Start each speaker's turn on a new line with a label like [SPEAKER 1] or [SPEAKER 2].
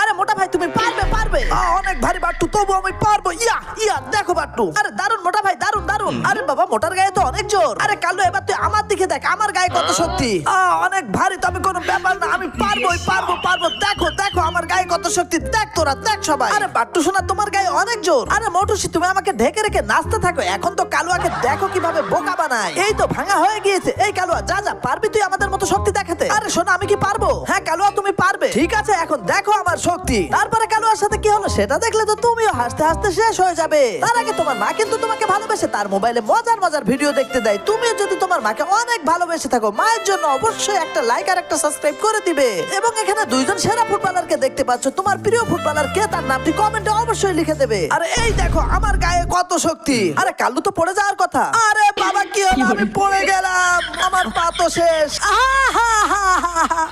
[SPEAKER 1] আরে মোটা ভাই তুমি পারবে পারবে। অনেক ভারী বাট্টু, তবু আমি পারবো। ইয়া ইয়া দেখো বাট্টু, আরে দারুন মোটা ভাই, দারুন দারুন। আরে বাবা মোটার গায়ে তো অনেক জোর। আরে কালু এবার তুই আমার দিকে দেখ, আমার গায়ে কত শক্তি। অনেক ভারী, তবে কোনো ব্যাপার না, আমি পারবোই, পারবো পারবো। দেখো দেখো আমার গায়ে কত শক্তি, দেখ তোরা দেখ সবাই। আরে বাট্টু শোনা, তোমার গায়ে অনেক জোর। আরে মোটুসি তুমি আমাকে ঢেকে রেখে নাচতে থাকো, এখন তো কালুয়াকে দেখো কিভাবে বোকা বানায়। এই তো ভাঙা হয়ে গিয়েছে। এই কালুয়া যা যা, পারবি তুই আমাদের মতো শক্তি দেখাতে? আরে শোনা, আমি কি পারবো? হ্যাঁ কালুয়া তুমি পারবে। ঠিক আছে এখন দেখো আমার শক্তি। তারপরে কালুয়ার সাথে কি হলো সেটা দেখলে তো তুমিও হাসতে হাসতে শেষ হয়ে যাবে। তার আগে তোমার মা কিন্তু তোমাকে ভালোবেসে তার মোবাইলে মজার মজার ভিডিও দেখতে দেয়। তুমিও যদি তোমার মাকে অনেক ভালোবেসে থাকো, মায়ের জন্য অবশ্যই একটা লাইক আর একটা সাবস্ক্রাইব করে দিবে। এবং এখানে দুইজন সেরা ফুটবলারকে দেখতে পাচ্ছ। তোমার প্রিয় ফুটবলার কে, তার নামটি কমেন্টে অবশ্যই লিখে দেবে। আরে এই দেখো আমার গায়ে কত শক্তি। আরে কালু তো পড়ে যাওয়ার কথা। আরে বাবা কি হলো, আমি পড়ে গেলাম, আমার পা তো শেষ। আহা হা হা হা।